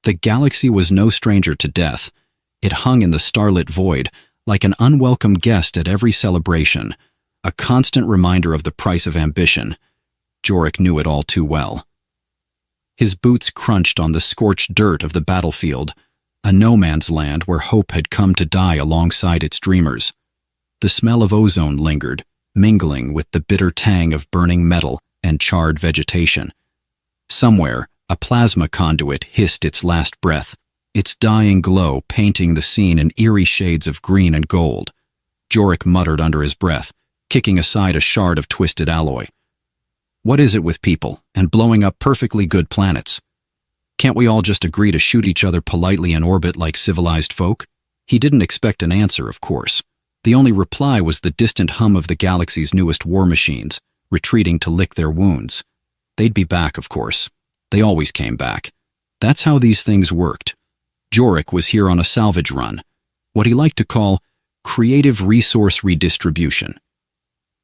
The galaxy was no stranger to death. It hung in the starlit void, like an unwelcome guest at every celebration, a constant reminder of the price of ambition. Jorik knew it all too well. His boots crunched on the scorched dirt of the battlefield, a no-man's land where hope had come to die alongside its dreamers. The smell of ozone lingered, mingling with the bitter tang of burning metal and charred vegetation. Somewhere, a plasma conduit hissed its last breath, its dying glow painting the scene in eerie shades of green and gold. Jorik muttered under his breath, kicking aside a shard of twisted alloy. What is it with people and blowing up perfectly good planets? Can't we all just agree to shoot each other politely in orbit like civilized folk? He didn't expect an answer, of course. The only reply was the distant hum of the galaxy's newest war machines, retreating to lick their wounds. They'd be back, of course. They always came back. That's how these things worked. Jorik was here on a salvage run, what he liked to call creative resource redistribution.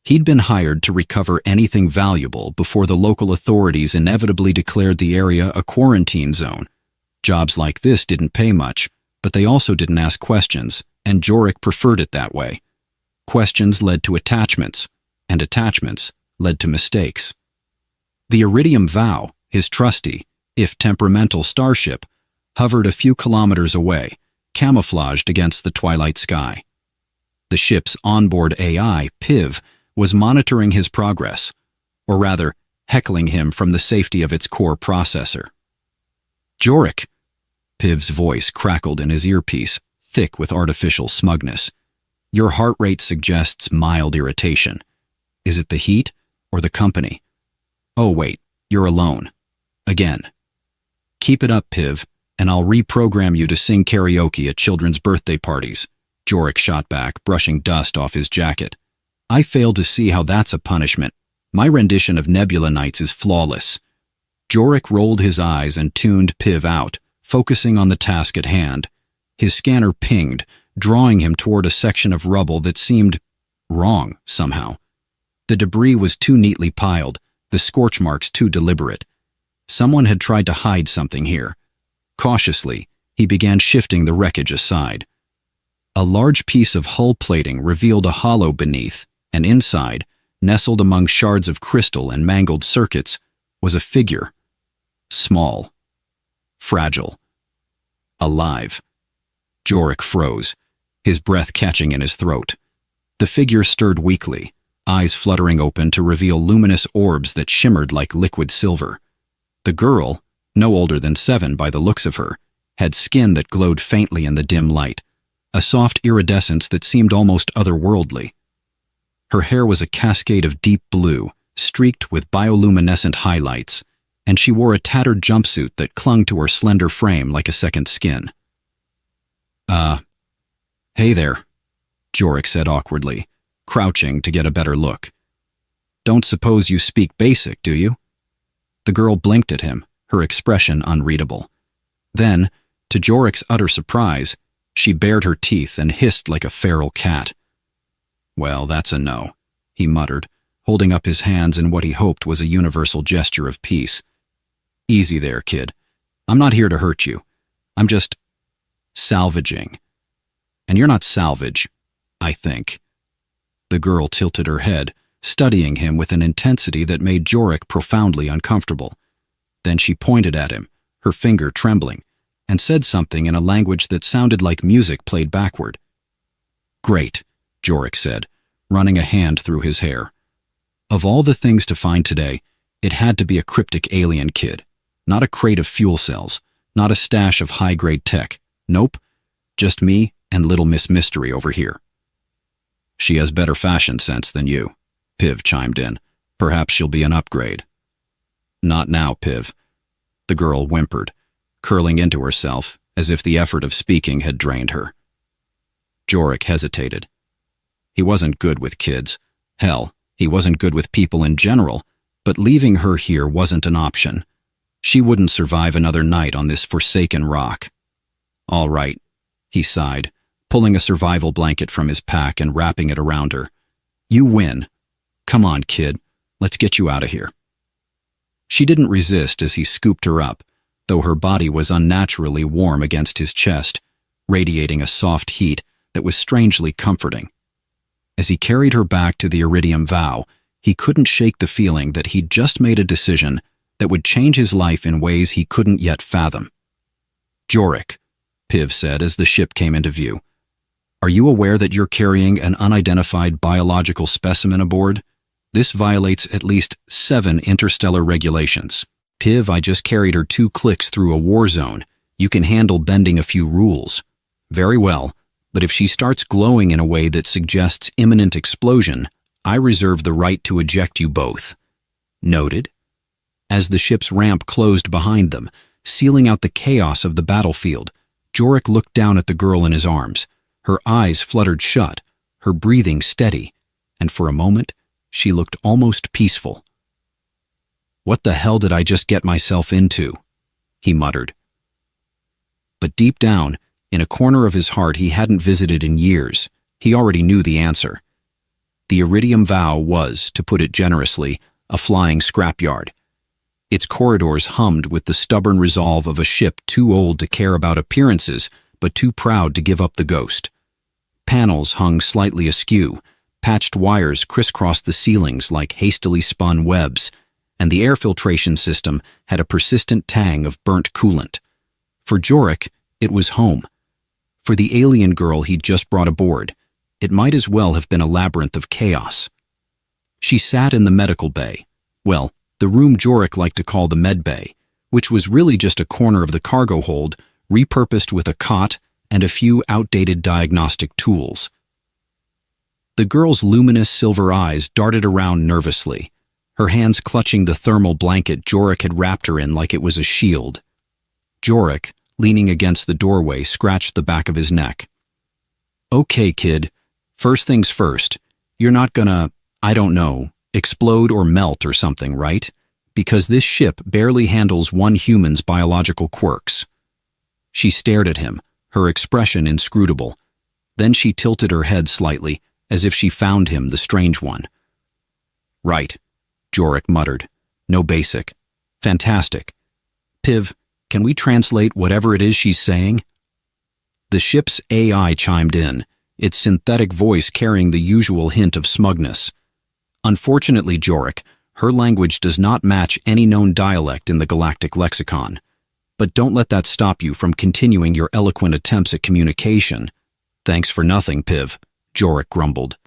He'd been hired to recover anything valuable before the local authorities inevitably declared the area a quarantine zone. Jobs like this didn't pay much, but they also didn't ask questions, and Jorik preferred it that way. Questions led to attachments, and attachments led to mistakes. The Iridium Vow, his trusty, if temperamental starship, hovered a few kilometers away, camouflaged against the twilight sky. The ship's onboard AI, Piv, was monitoring his progress, or rather, heckling him from the safety of its core processor. Jorik! Piv's voice crackled in his earpiece, thick with artificial smugness. Your heart rate suggests mild irritation. Is it the heat or the company? Oh wait, you're alone. Again. Keep it up, Piv, and I'll reprogram you to sing karaoke at children's birthday parties, Jorik shot back, brushing dust off his jacket. I fail to see how that's a punishment. My rendition of Nebula Nights is flawless. Jorik rolled his eyes and tuned Piv out, focusing on the task at hand. His scanner pinged, drawing him toward a section of rubble that seemed wrong somehow. The debris was too neatly piled, the scorch marks too deliberate. Someone had tried to hide something here. Cautiously, he began shifting the wreckage aside. A large piece of hull plating revealed a hollow beneath, and inside, nestled among shards of crystal and mangled circuits, was a figure. Small. Fragile. Alive. Jorik froze, his breath catching in his throat. The figure stirred weakly, eyes fluttering open to reveal luminous orbs that shimmered like liquid silver. The girl, no older than 7 by the looks of her, had skin that glowed faintly in the dim light, a soft iridescence that seemed almost otherworldly. Her hair was a cascade of deep blue, streaked with bioluminescent highlights, and she wore a tattered jumpsuit that clung to her slender frame like a second skin. Hey there, Jorik said awkwardly, crouching to get a better look. Don't suppose you speak basic, do you? The girl blinked at him, her expression unreadable. Then, to Jorik's utter surprise, she bared her teeth and hissed like a feral cat. Well, that's a no, he muttered, holding up his hands in what he hoped was a universal gesture of peace. Easy there, kid. I'm not here to hurt you. I'm just salvaging. And you're not salvage, I think. The girl tilted her head, studying him with an intensity that made Jorik profoundly uncomfortable. Then she pointed at him, her finger trembling, and said something in a language that sounded like music played backward. Great, Jorik said, running a hand through his hair. Of all the things to find today, it had to be a cryptic alien kid. Not a crate of fuel cells, not a stash of high-grade tech. Nope, just me and Little Miss Mystery over here. She has better fashion sense than you, Piv chimed in. Perhaps she'll be an upgrade. Not now, Piv. The girl whimpered, curling into herself as if the effort of speaking had drained her. Jorik hesitated. He wasn't good with kids. Hell, he wasn't good with people in general, but leaving her here wasn't an option. She wouldn't survive another night on this forsaken rock. All right, he sighed, pulling a survival blanket from his pack and wrapping it around her. You win. Come on, kid. Let's get you out of here. She didn't resist as he scooped her up, though her body was unnaturally warm against his chest, radiating a soft heat that was strangely comforting. As he carried her back to the Iridium Vow, he couldn't shake the feeling that he'd just made a decision that would change his life in ways he couldn't yet fathom. "Jorik," Piv said as the ship came into view, "are you aware that you're carrying an unidentified biological specimen aboard? This violates at least 7 interstellar regulations." "Piv, I just carried her 2 clicks through a war zone. You can handle bending a few rules." "Very well, but if she starts glowing in a way that suggests imminent explosion, I reserve the right to eject you both." "Noted." As the ship's ramp closed behind them, sealing out the chaos of the battlefield, Jorik looked down at the girl in his arms. Her eyes fluttered shut, her breathing steady, and for a moment, she looked almost peaceful. "What the hell did I just get myself into?" he muttered. But deep down, in a corner of his heart he hadn't visited in years, he already knew the answer. The Iridium Vow was, to put it generously, a flying scrapyard. Its corridors hummed with the stubborn resolve of a ship too old to care about appearances, but too proud to give up the ghost. Panels hung slightly askew, patched wires crisscrossed the ceilings like hastily spun webs, and the air filtration system had a persistent tang of burnt coolant. For Jorik, it was home. For the alien girl he'd just brought aboard, it might as well have been a labyrinth of chaos. She sat in the medical bay, well, the room Jorik liked to call the med bay, which was really just a corner of the cargo hold, repurposed with a cot and a few outdated diagnostic tools. The girl's luminous silver eyes darted around nervously, her hands clutching the thermal blanket Jorik had wrapped her in like it was a shield. Jorik, leaning against the doorway, scratched the back of his neck. "Okay, kid. First things first. You're not gonna, I don't know, explode or melt or something, right? Because this ship barely handles one human's biological quirks." She stared at him, her expression inscrutable. Then she tilted her head slightly, as if she found him the strange one. "Right," Jorik muttered. "No basic. Fantastic. Piv, can we translate whatever it is she's saying?" The ship's AI chimed in, its synthetic voice carrying the usual hint of smugness. "Unfortunately, Jorik, her language does not match any known dialect in the galactic lexicon. But don't let that stop you from continuing your eloquent attempts at communication." "Thanks for nothing, Piv," Jorik grumbled.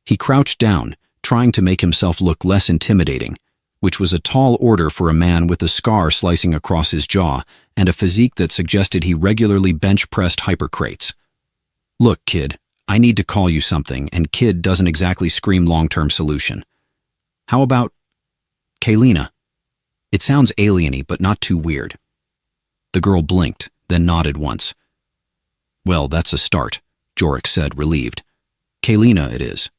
He crouched down, trying to make himself look less intimidating, which was a tall order for a man with a scar slicing across his jaw and a physique that suggested he regularly bench-pressed hypercrates. "Look, kid, I need to call you something, and kid doesn't exactly scream long-term solution. How about Kaylina? It sounds alien-y, but not too weird." The girl blinked, then nodded once. "Well, that's a start," Jorik said, relieved. "Kaylina it is."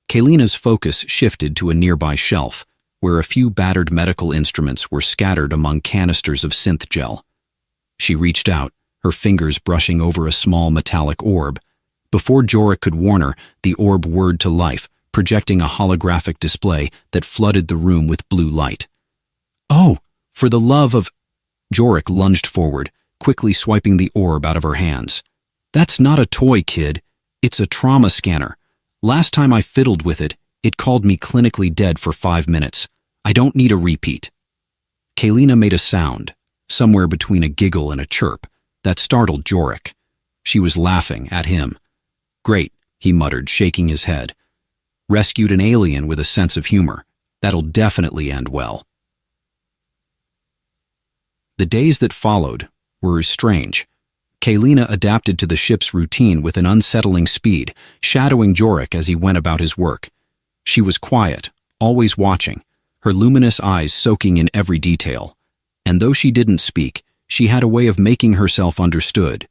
Kaylina's focus shifted to a nearby shelf, where a few battered medical instruments were scattered among canisters of synth gel. She reached out, her fingers brushing over a small metallic orb. Before Jorik could warn her, the orb whirred to life, projecting a holographic display that flooded the room with blue light. "Oh, for the love of—" Jorik lunged forward, quickly swiping the orb out of her hands. "That's not a toy, kid. It's a trauma scanner. Last time I fiddled with it, it called me clinically dead for 5 minutes. I don't need a repeat." Kaylina made a sound, somewhere between a giggle and a chirp, that startled Jorik. She was laughing at him. "Great," he muttered, shaking his head. "Rescued an alien with a sense of humor. That'll definitely end well." The days that followed were strange. Kaylina adapted to the ship's routine with an unsettling speed, shadowing Jorik as he went about his work. She was quiet, always watching, her luminous eyes soaking in every detail. And though she didn't speak, she had a way of making herself understood,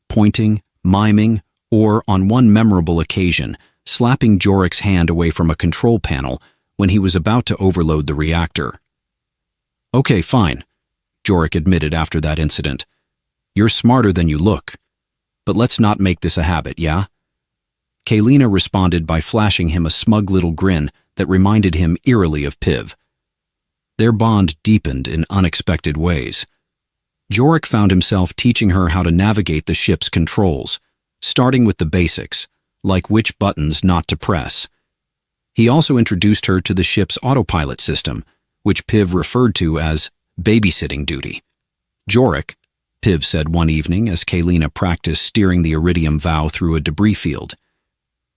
pointing, miming, or, on one memorable occasion, slapping Jorik's hand away from a control panel when he was about to overload the reactor. "Okay, fine," Jorik admitted after that incident. "You're smarter than you look. But let's not make this a habit, yeah?" Kaylina responded by flashing him a smug little grin that reminded him eerily of Piv. Their bond deepened in unexpected ways. Jorik found himself teaching her how to navigate the ship's controls, starting with the basics, like which buttons not to press. He also introduced her to the ship's autopilot system, which Piv referred to as babysitting duty. Jorik, Piv said one evening as Kaylina practiced steering the Iridium Vow through a debris field,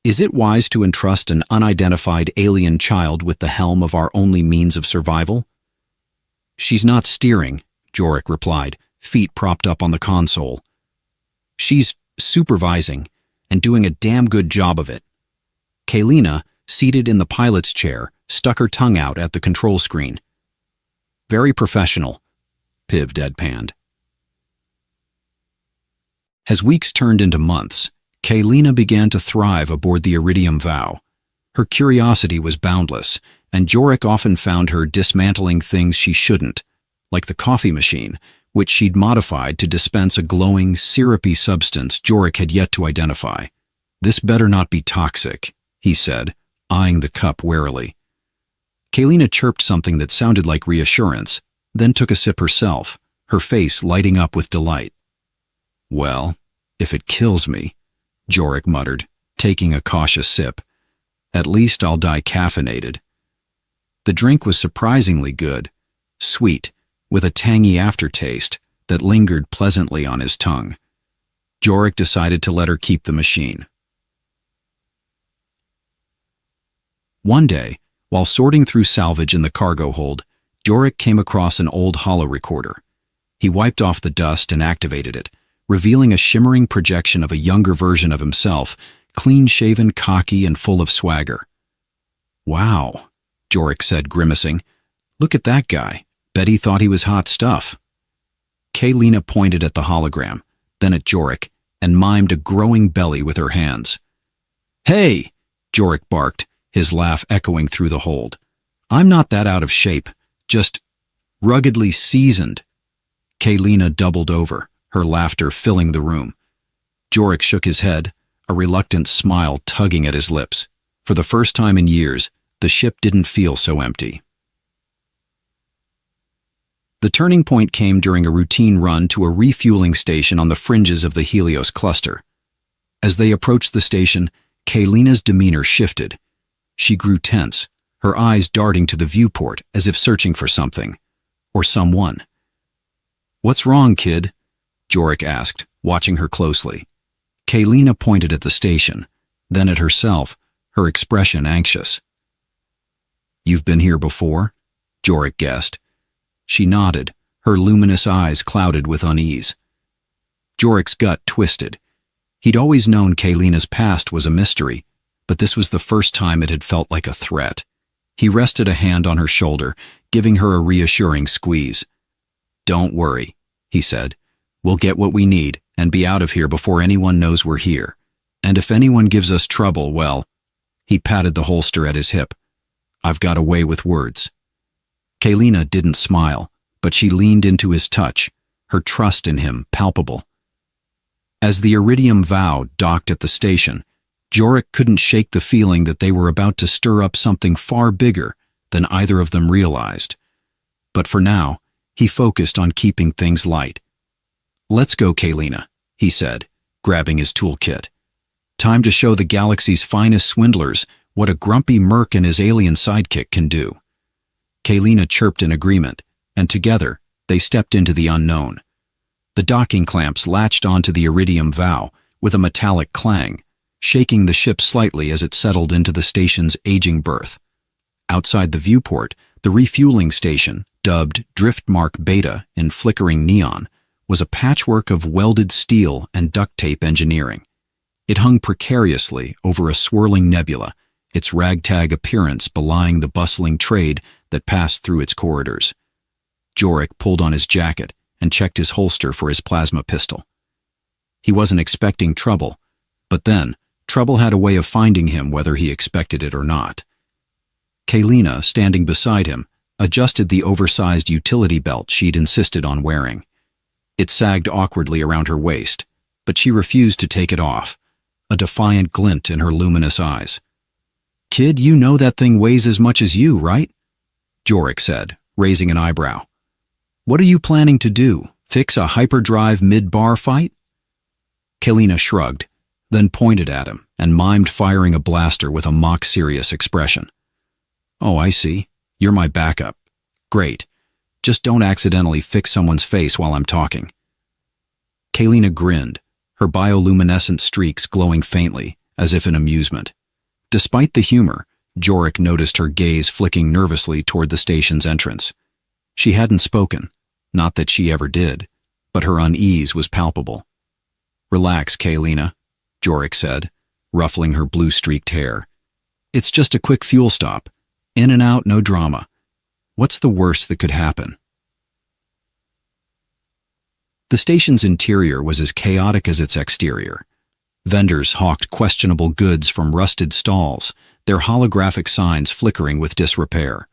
is it wise to entrust an unidentified alien child with the helm of our only means of survival? She's not steering, Jorik replied, feet propped up on the console. She's supervising and doing a damn good job of it. Kaylina, seated in the pilot's chair, stuck her tongue out at the control screen. Very professional, Piv deadpanned. As weeks turned into months, Kaylina began to thrive aboard the Iridium Vow. Her curiosity was boundless, and Jorik often found her dismantling things she shouldn't, like the coffee machine, which she'd modified to dispense a glowing, syrupy substance Jorik had yet to identify. This better not be toxic, he said, eyeing the cup warily. Kaylina chirped something that sounded like reassurance, then took a sip herself, her face lighting up with delight. Well, if it kills me, Jorik muttered, taking a cautious sip, at least I'll die caffeinated. The drink was surprisingly good, sweet, with a tangy aftertaste that lingered pleasantly on his tongue. Jorik decided to let her keep the machine. One day, while sorting through salvage in the cargo hold, Jorik came across an old holo recorder. He wiped off the dust and activated it, revealing a shimmering projection of a younger version of himself, clean-shaven, cocky, and full of swagger. Wow, Jorik said, grimacing. Look at that guy. Bet he thought he was hot stuff. Kaylina pointed at the hologram, then at Jorik, and mimed a growing belly with her hands. Hey, Jorik barked, his laugh echoing through the hold. I'm not that out of shape, just ruggedly seasoned. Kaylina doubled over, her laughter filling the room. Jorik shook his head, a reluctant smile tugging at his lips. For the first time in years, the ship didn't feel so empty. The turning point came during a routine run to a refueling station on the fringes of the Helios cluster. As they approached the station, Kaylina's demeanor shifted. She grew tense, her eyes darting to the viewport as if searching for something, or someone. What's wrong, kid? Jorik asked, watching her closely. Kaylina pointed at the station, then at herself, her expression anxious. You've been here before? Jorik guessed. She nodded, her luminous eyes clouded with unease. Jorik's gut twisted. He'd always known Kaylina's past was a mystery, but this was the first time it had felt like a threat. He rested a hand on her shoulder, giving her a reassuring squeeze. Don't worry, he said. We'll get what we need and be out of here before anyone knows we're here. And if anyone gives us trouble, well, he patted the holster at his hip. I've got a way with words. Kaylina didn't smile, but she leaned into his touch, her trust in him palpable. As the Iridium Vow docked at the station, Jorik couldn't shake the feeling that they were about to stir up something far bigger than either of them realized. But for now, he focused on keeping things light. Let's go, Kaylina, he said, grabbing his toolkit. Time to show the galaxy's finest swindlers what a grumpy merc and his alien sidekick can do. Kaylina chirped in agreement, and together they stepped into the unknown. The docking clamps latched onto the Iridium Vow with a metallic clang, shaking the ship slightly as it settled into the station's aging berth. Outside the viewport, the refueling station, dubbed Driftmark Beta in flickering neon, was a patchwork of welded steel and duct tape engineering. It hung precariously over a swirling nebula, its ragtag appearance belying the bustling trade that passed through its corridors. Jorik pulled on his jacket and checked his holster for his plasma pistol. He wasn't expecting trouble, but then trouble had a way of finding him whether he expected it or not. Kaylina, standing beside him, adjusted the oversized utility belt she'd insisted on wearing. It sagged awkwardly around her waist, but she refused to take it off, a defiant glint in her luminous eyes. Kid, you know that thing weighs as much as you, right? Jorik said, raising an eyebrow. What are you planning to do? Fix a hyperdrive mid-bar fight? Kalina shrugged, then pointed at him and mimed firing a blaster with a mock-serious expression. Oh, I see. You're my backup. Great. Just don't accidentally fix someone's face while I'm talking. Kalina grinned, her bioluminescent streaks glowing faintly, as if in amusement. Despite the humor, Jorik noticed her gaze flicking nervously toward the station's entrance. She hadn't spoken, not that she ever did, but her unease was palpable. Relax, Kalina, Jorik said, ruffling her blue-streaked hair. It's just a quick fuel stop. In and out, no drama. What's the worst that could happen? The station's interior was as chaotic as its exterior. Vendors hawked questionable goods from rusted stalls, their holographic signs flickering with disrepair.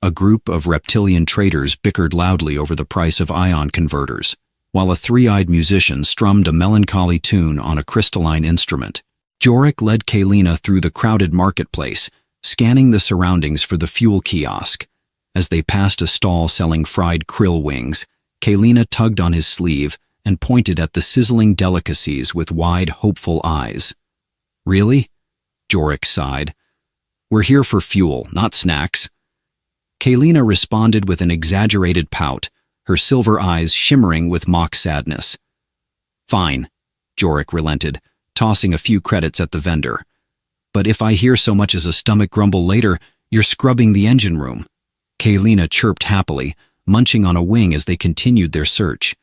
A group of reptilian traders bickered loudly over the price of ion converters, while a three-eyed musician strummed a melancholy tune on a crystalline instrument. Jorik led Kalina through the crowded marketplace, scanning the surroundings for the fuel kiosk. As they passed a stall selling fried krill wings, Kalina tugged on his sleeve and pointed at the sizzling delicacies with wide, hopeful eyes. Really? Jorik sighed. We're here for fuel, not snacks. Kalina responded with an exaggerated pout, her silver eyes shimmering with mock sadness. Fine, Jorik relented, tossing a few credits at the vendor. But if I hear so much as a stomach grumble later, you're scrubbing the engine room. Kalina chirped happily, munching on a wing as they continued their search.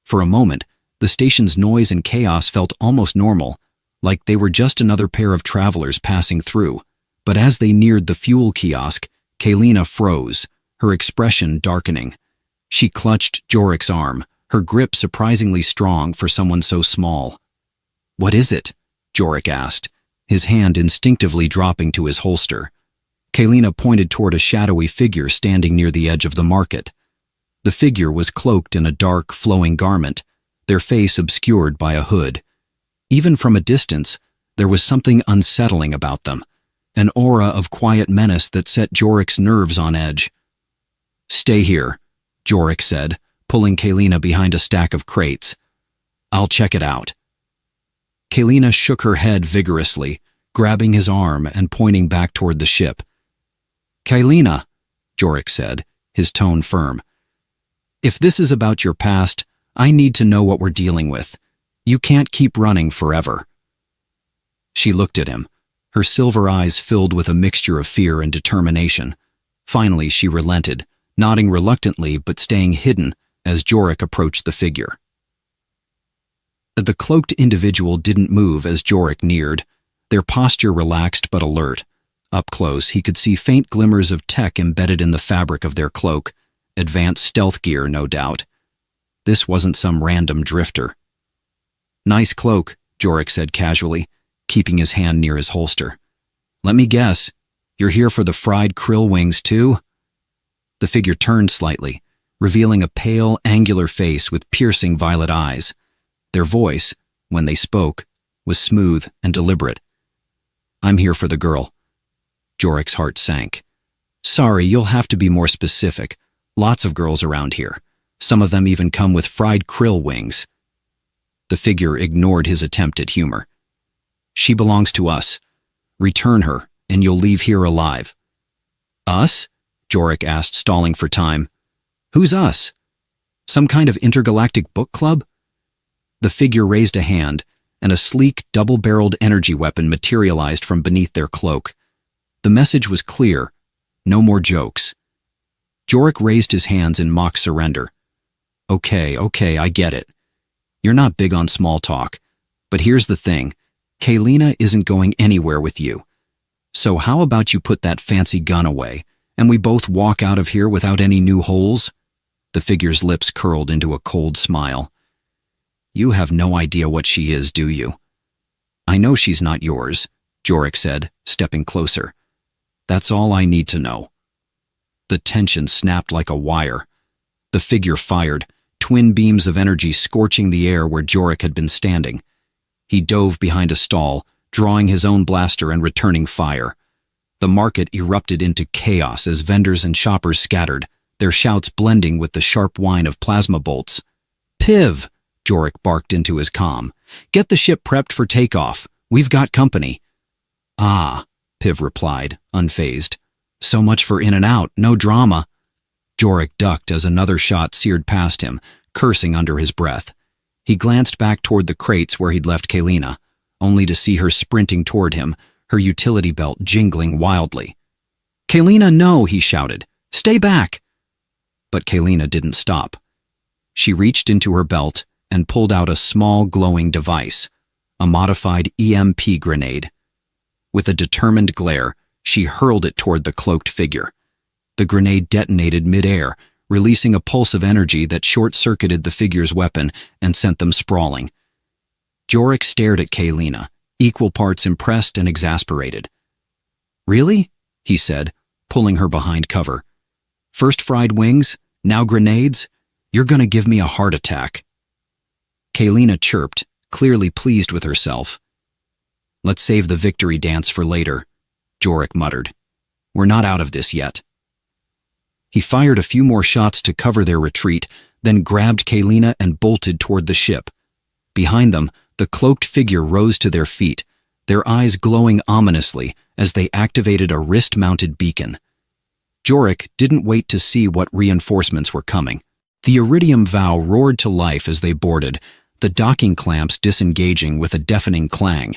For a moment, the station's noise and chaos felt almost normal, like they were just another pair of travelers passing through. But as they neared the fuel kiosk, Kalina froze, her expression darkening. She clutched Jorik's arm, her grip surprisingly strong for someone so small. What is it? Jorik asked, his hand instinctively dropping to his holster. Kalina pointed toward a shadowy figure standing near the edge of the market. The figure was cloaked in a dark, flowing garment, their face obscured by a hood. Even from a distance, there was something unsettling about them, an aura of quiet menace that set Jorik's nerves on edge. Stay here, Jorik said, pulling Kalina behind a stack of crates. I'll check it out. Kalina shook her head vigorously, grabbing his arm and pointing back toward the ship. Kalina, Jorik said, his tone firm. If this is about your past, I need to know what we're dealing with. You can't keep running forever. She looked at him, her silver eyes filled with a mixture of fear and determination. Finally, she relented, nodding reluctantly but staying hidden as Jorik approached the figure. The cloaked individual didn't move as Jorik neared, their posture relaxed but alert. Up close, he could see faint glimmers of tech embedded in the fabric of their cloak, advanced stealth gear, no doubt. This wasn't some random drifter. Nice cloak, Jorik said casually, keeping his hand near his holster. Let me guess, you're here for the fried krill wings too? The figure turned slightly, revealing a pale, angular face with piercing violet eyes. Their voice, when they spoke, was smooth and deliberate. I'm here for the girl. Jorik's heart sank. Sorry, you'll have to be more specific. Lots of girls around here. Some of them even come with fried krill wings. The figure ignored his attempt at humor. She belongs to us. Return her, and you'll leave here alive. Us? Jorik asked, stalling for time. Who's us? Some kind of intergalactic book club? The figure raised a hand, and a sleek, double-barreled energy weapon materialized from beneath their cloak. The message was clear. No more jokes. Jorik raised his hands in mock surrender. Okay, I get it. You're not big on small talk. But here's the thing. Kalina isn't going anywhere with you. So how about you put that fancy gun away, and we both walk out of here without any new holes? The figure's lips curled into a cold smile. You have no idea what she is, do you? I know she's not yours, Jorik said, stepping closer. That's all I need to know. The tension snapped like a wire. The figure fired, twin beams of energy scorching the air where Jorik had been standing. He dove behind a stall, drawing his own blaster and returning fire. The market erupted into chaos as vendors and shoppers scattered, their shouts blending with the sharp whine of plasma bolts. "Piv!" Jorik barked into his comm. "Get the ship prepped for takeoff. We've got company." "Ah," Piv replied, unfazed. "So much for in and out, no drama." Jorik ducked as another shot seared past him, cursing under his breath. He glanced back toward the crates where he'd left Kaylina, only to see her sprinting toward him, her utility belt jingling wildly. "Kaylina, no!" he shouted. "Stay back!" But Kaylina didn't stop. She reached into her belt and pulled out a small glowing device, a modified EMP grenade. With a determined glare, she hurled it toward the cloaked figure. The grenade detonated mid-air, releasing a pulse of energy that short-circuited the figure's weapon and sent them sprawling. Jorik stared at Kaylina, equal parts impressed and exasperated. "Really?" he said, pulling her behind cover. "First fried wings, now grenades? You're gonna give me a heart attack." Kaylina chirped, clearly pleased with herself. "Let's save the victory dance for later," Jorik muttered. "We're not out of this yet." He fired a few more shots to cover their retreat, then grabbed Kaylina and bolted toward the ship. Behind them, the cloaked figure rose to their feet, their eyes glowing ominously as they activated a wrist-mounted beacon. Jorik didn't wait to see what reinforcements were coming. The iridium vow roared to life as they boarded, the docking clamps disengaging with a deafening clang.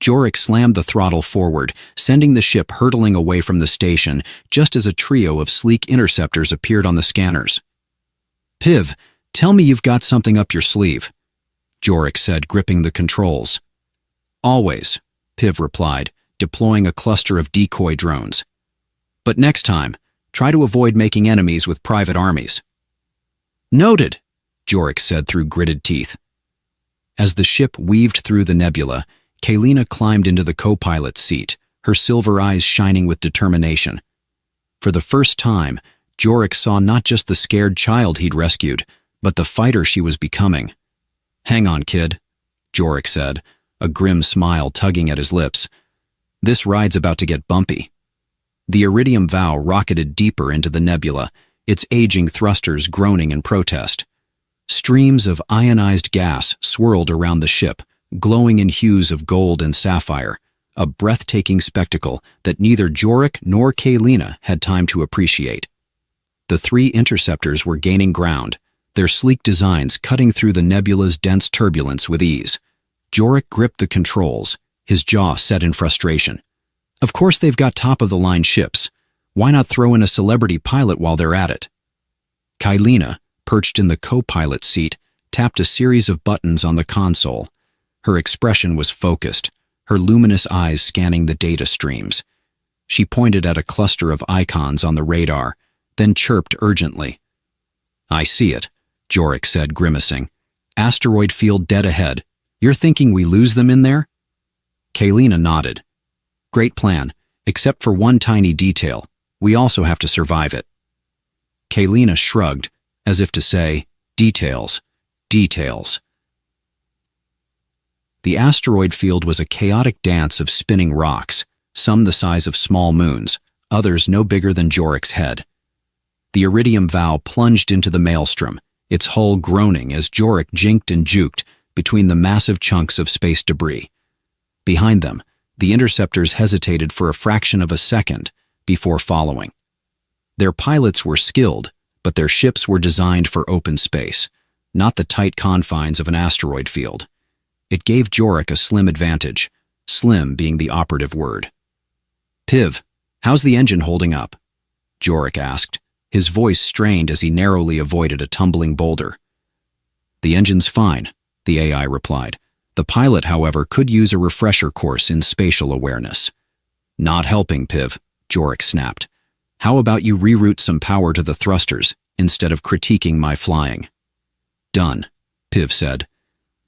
Jorik slammed the throttle forward, sending the ship hurtling away from the station just as a trio of sleek interceptors appeared on the scanners. "Piv, tell me you've got something up your sleeve," Jorik said, gripping the controls. "Always," Piv replied, deploying a cluster of decoy drones. "But next time, try to avoid making enemies with private armies." "Noted," Jorik said through gritted teeth. As the ship weaved through the nebula, Kaylina climbed into the co-pilot's seat, her silver eyes shining with determination. For the first time, Jorik saw not just the scared child he'd rescued, but the fighter she was becoming. "Hang on, kid," Jorik said, a grim smile tugging at his lips. "This ride's about to get bumpy." The iridium vow rocketed deeper into the nebula, its aging thrusters groaning in protest. Streams of ionized gas swirled around the ship, glowing in hues of gold and sapphire, a breathtaking spectacle that neither Jorik nor Kaylina had time to appreciate. The three interceptors were gaining ground, their sleek designs cutting through the nebula's dense turbulence with ease. Jorik gripped the controls, his jaw set in frustration. Of course they've got top-of-the-line ships. Why not throw in a celebrity pilot while they're at it? Kaylina, perched in the co-pilot seat, tapped a series of buttons on the console. Her expression was focused, her luminous eyes scanning the data streams. She pointed at a cluster of icons on the radar, then chirped urgently. "I see it," Jorik said, grimacing. "Asteroid field dead ahead. You're thinking we lose them in there?" Kaylina nodded. "Great plan, except for one tiny detail. We also have to survive it." Kaylina shrugged, as if to say, "Details, details." The asteroid field was a chaotic dance of spinning rocks, some the size of small moons, others no bigger than Jorik's head. The iridium vow plunged into the maelstrom, its hull groaning as Jorik jinked and juked between the massive chunks of space debris. Behind them, the interceptors hesitated for a fraction of a second before following. Their pilots were skilled, but their ships were designed for open space, not the tight confines of an asteroid field. It gave Jorik a slim advantage, slim being the operative word. "Piv, how's the engine holding up?" Jorik asked, his voice strained as he narrowly avoided a tumbling boulder. "The engine's fine," the AI replied. "The pilot, however, could use a refresher course in spatial awareness." "Not helping, Piv," Jorik snapped. "How about you reroute some power to the thrusters instead of critiquing my flying?" "Done," Piv said.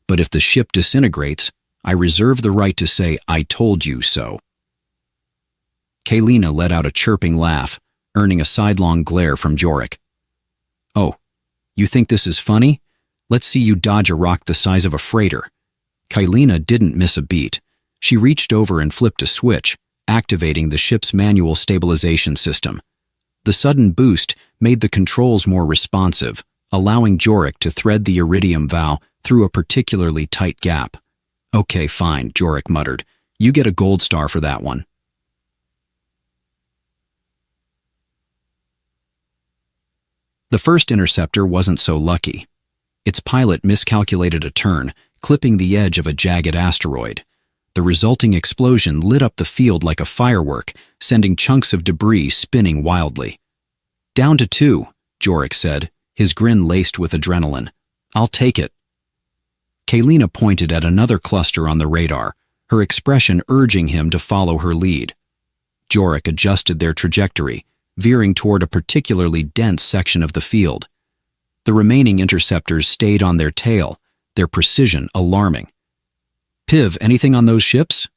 "But if the ship disintegrates, I reserve the right to say I told you so." Kaylina let out a chirping laugh, earning a sidelong glare from Jorik. "Oh, you think this is funny? Let's see you dodge a rock the size of a freighter." Kaylina didn't miss a beat. She reached over and flipped a switch, activating the ship's manual stabilization system. The sudden boost made the controls more responsive, allowing Jorik to thread the iridium vow through a particularly tight gap. "Okay, fine," Jorik muttered. "You get a gold star for that one." The first interceptor wasn't so lucky. Its pilot miscalculated a turn, clipping the edge of a jagged asteroid. The resulting explosion lit up the field like a firework, sending chunks of debris spinning wildly. "Down to 2, Jorik said, his grin laced with adrenaline. "I'll take it." Kaylina pointed at another cluster on the radar, her expression urging him to follow her lead. Jorik adjusted their trajectory, veering toward a particularly dense section of the field. The remaining interceptors stayed on their tail, their precision alarming. "Piv, anything on those ships?"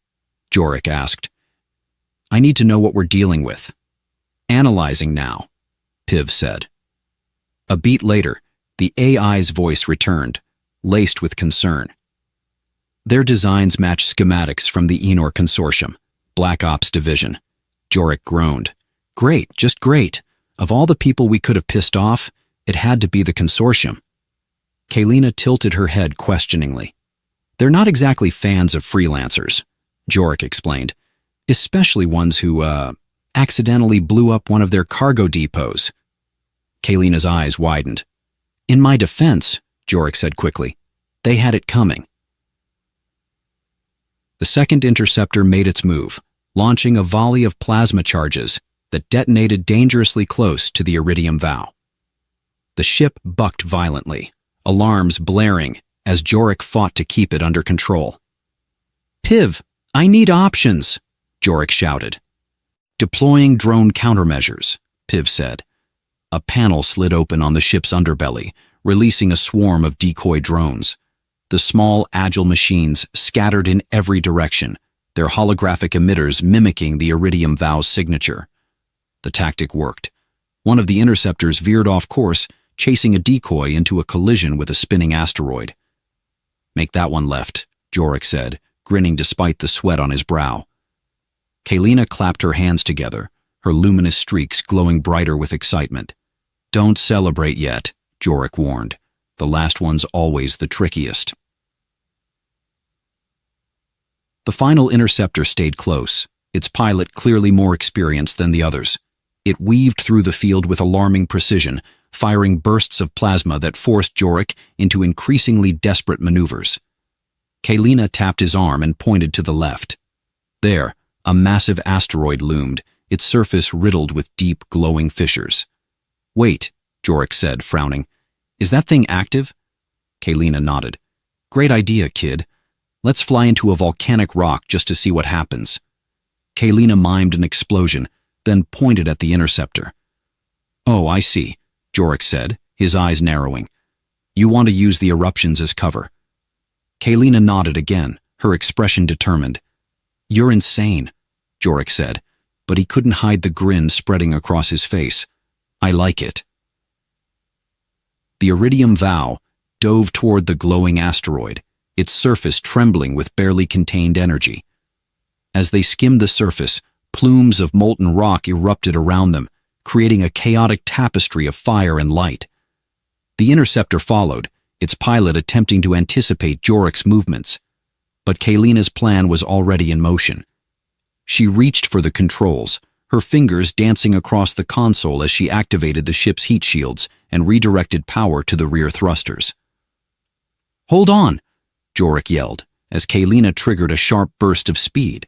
Jorik asked. "I need to know what we're dealing with." "Analyzing now," Piv said. A beat later, the AI's voice returned, laced with concern. Their designs match schematics from the Enor Consortium, Black Ops Division. Jorik groaned. "Great, just great. Of all the people we could have pissed off, it had to be the Consortium." Kaylina tilted her head questioningly. "They're not exactly fans of freelancers," Jorik explained, "especially ones who, accidentally blew up one of their cargo depots." Kaylina's eyes widened. "In my defense," Jorik said quickly, "they had it coming." The second interceptor made its move, launching a volley of plasma charges that detonated dangerously close to the iridium vow. The ship bucked violently, alarms blaring as Jorik fought to keep it under control. "Piv, I need options," Jorik shouted. "Deploying drone countermeasures," Piv said. A panel slid open on the ship's underbelly, releasing a swarm of decoy drones. The small, agile machines scattered in every direction, their holographic emitters mimicking the iridium vow's signature. The tactic worked. One of the interceptors veered off course, chasing a decoy into a collision with a spinning asteroid. "Make that one left," Jorik said, grinning despite the sweat on his brow. Kaylina clapped her hands together, her luminous streaks glowing brighter with excitement. "Don't celebrate yet," Jorik warned. "The last one's always the trickiest." The final interceptor stayed close, its pilot clearly more experienced than the others. It weaved through the field with alarming precision, firing bursts of plasma that forced Jorik into increasingly desperate maneuvers. Kaylina tapped his arm and pointed to the left. There, a massive asteroid loomed, its surface riddled with deep, glowing fissures. "Wait," Jorik said, frowning. "Is that thing active?" Kaylina nodded. "Great idea, kid. Let's fly into a volcanic rock just to see what happens." Kaylina mimed an explosion, then pointed at the interceptor. "Oh, I see," Jorik said, his eyes narrowing. "You want to use the eruptions as cover." Kaylina nodded again, her expression determined. "You're insane," Jorik said, but he couldn't hide the grin spreading across his face. "I like it." The iridium vow dove toward the glowing asteroid, its surface trembling with barely contained energy. As they skimmed the surface, plumes of molten rock erupted around them, creating a chaotic tapestry of fire and light. The interceptor followed, its pilot attempting to anticipate Jorik's movements. But Kaylina's plan was already in motion. She reached for the controls, her fingers dancing across the console as she activated the ship's heat shields and redirected power to the rear thrusters. "Hold on!" Jorik yelled, as Kaylina triggered a sharp burst of speed.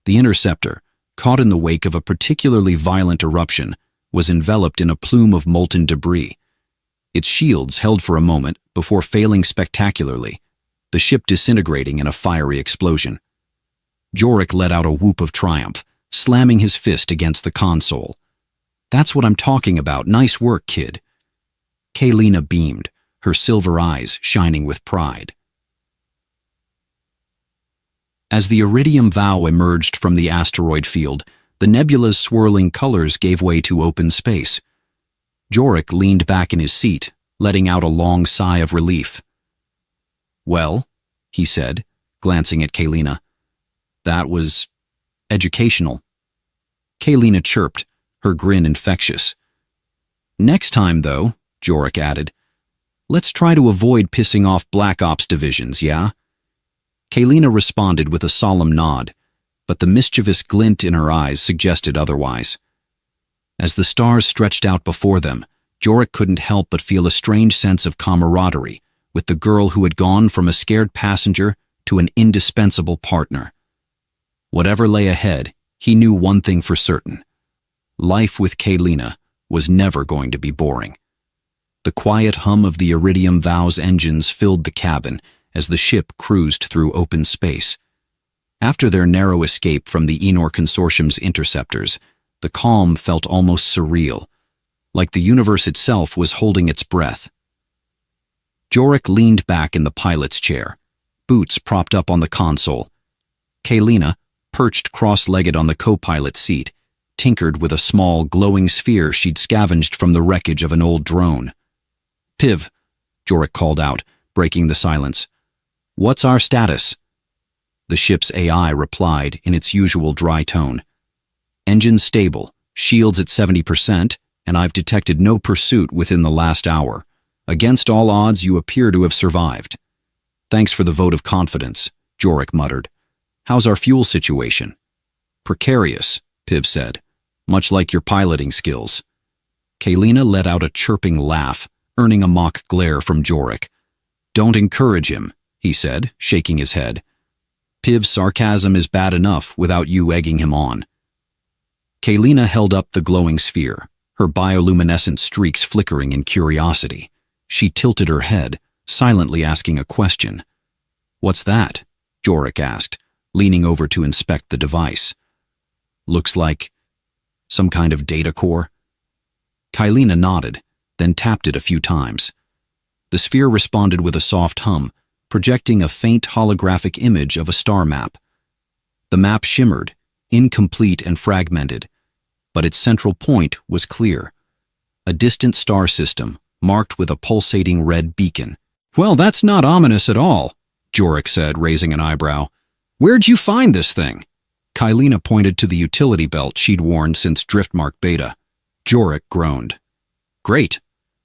The interceptor, caught in the wake of a particularly violent eruption, was enveloped in a plume of molten debris. Its shields held for a moment before failing spectacularly, the ship disintegrating in a fiery explosion. Jorik let out a whoop of triumph, slamming his fist against the console. "That's what I'm talking about. Nice work, kid." Kaylina beamed, her silver eyes shining with pride. As the iridium vow emerged from the asteroid field, the nebula's swirling colors gave way to open space. Jorik leaned back in his seat, letting out a long sigh of relief. "Well," he said, glancing at Kaylina, "that was educational." Kaylina chirped, her grin infectious. "Next time, though, Jorik added. Let's try to avoid pissing off Black Ops divisions, yeah? Kalina responded with a solemn nod, but the mischievous glint in her eyes suggested otherwise. As the stars stretched out before them, Jorik couldn't help but feel a strange sense of camaraderie with the girl who had gone from a scared passenger to an indispensable partner. Whatever lay ahead, he knew one thing for certain. Life with Kalina was never going to be boring. The quiet hum of the Iridium Vow's engines filled the cabin as the ship cruised through open space. After their narrow escape from the Enor Consortium's interceptors, the calm felt almost surreal, like the universe itself was holding its breath. Jorik leaned back in the pilot's chair, boots propped up on the console. Kalina, perched cross-legged on the co-pilot's seat, tinkered with a small, glowing sphere she'd scavenged from the wreckage of an old drone. "Piv," Jorik called out, breaking the silence. "What's our status?" The ship's AI replied in its usual dry tone. "Engines stable, shields at 70%, and I've detected no pursuit within the last hour. Against all odds, you appear to have survived." "Thanks for the vote of confidence," Jorik muttered. "How's our fuel situation?" "Precarious," Piv said. "Much like your piloting skills." Kalina let out a chirping laugh, earning a mock glare from Jorik. "Don't encourage him," he said, shaking his head. "Piv's sarcasm is bad enough without you egging him on." Kalina held up the glowing sphere, her bioluminescent streaks flickering in curiosity. She tilted her head, silently asking a question. "What's that?" Jorik asked, leaning over to inspect the device. "Looks like some kind of data core." Kalina nodded, then tapped it a few times. The sphere responded with a soft hum, projecting a faint holographic image of a star map. The map shimmered, incomplete and fragmented, but its central point was clear. A distant star system, marked with a pulsating red beacon. "Well, that's not ominous at all," Jorik said, raising an eyebrow. "Where'd you find this thing?" Kalina pointed to the utility belt she'd worn since Driftmark Beta. Jorik groaned. "Great.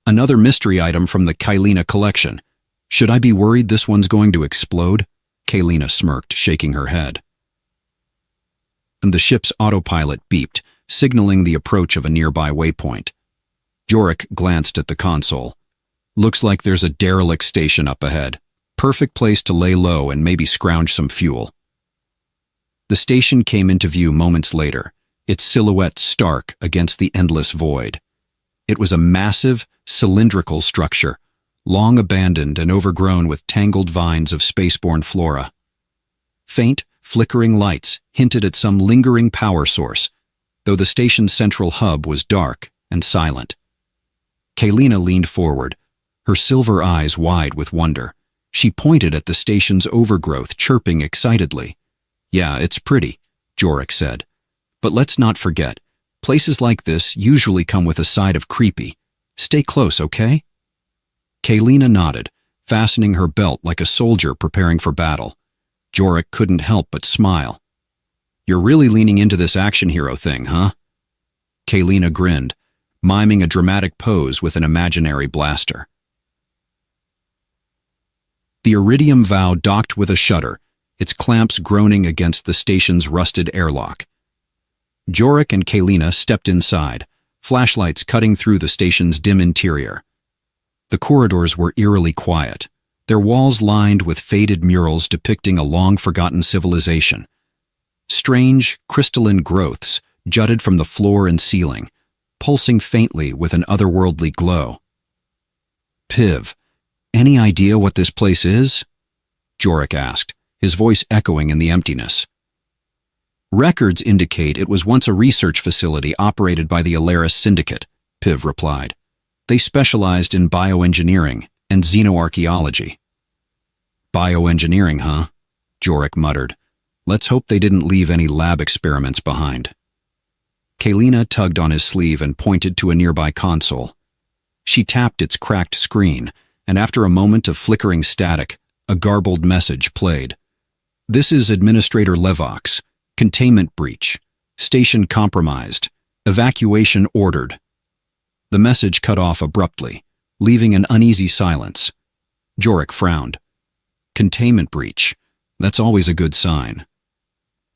Another mystery item from the Kalina collection. Should I be worried this one's going to explode?" Kalina smirked, shaking her head. And the ship's autopilot beeped, signaling the approach of a nearby waypoint. Jorik glanced at the console. "Looks like there's a derelict station up ahead. Perfect place to lay low and maybe scrounge some fuel." The station came into view moments later, its silhouette stark against the endless void. It was a massive, cylindrical structure, long abandoned and overgrown with tangled vines of spaceborne flora. Faint, flickering lights hinted at some lingering power source, though the station's central hub was dark and silent. Kalina leaned forward, her silver eyes wide with wonder. She pointed at the station's overgrowth, chirping excitedly. "Yeah, it's pretty," Jorik said. "But let's not forget, places like this usually come with a side of creepy. Stay close, okay?" Kalina nodded, fastening her belt like a soldier preparing for battle. Jorik couldn't help but smile. "You're really leaning into this action hero thing, huh?" Kalina grinned, miming a dramatic pose with an imaginary blaster. The Iridium Vow docked with a shudder, its clamps groaning against the station's rusted airlock. Jorik and Kalina stepped inside, flashlights cutting through the station's dim interior. The corridors were eerily quiet, their walls lined with faded murals depicting a long-forgotten civilization. Strange, crystalline growths jutted from the floor and ceiling, pulsing faintly with an otherworldly glow. "Piv, any idea what this place is?" Jorik asked, his voice echoing in the emptiness. "Records indicate it was once a research facility operated by the Alaris Syndicate," Piv replied. "They specialized in bioengineering and xenoarchaeology." "Bioengineering, huh?" Jorik muttered. "Let's hope they didn't leave any lab experiments behind." Kalina tugged on his sleeve and pointed to a nearby console. She tapped its cracked screen, and after a moment of flickering static, a garbled message played. "This is Administrator Levox. Containment breach. Station compromised. Evacuation ordered." The message cut off abruptly, leaving an uneasy silence. Jorik frowned. Containment breach. That's always a good sign.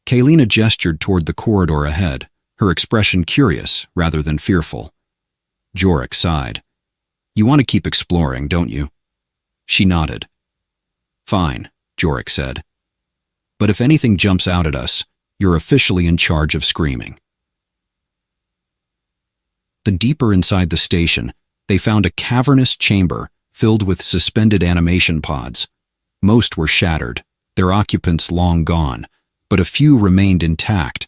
Kaylina gestured toward the corridor ahead, her expression curious rather than fearful. Jorik sighed. You want to keep exploring, don't you? She nodded. Fine, Jorik said. But if anything jumps out at us, you're officially in charge of screaming. The deeper inside the station, they found a cavernous chamber filled with suspended animation pods. Most were shattered, their occupants long gone, but a few remained intact.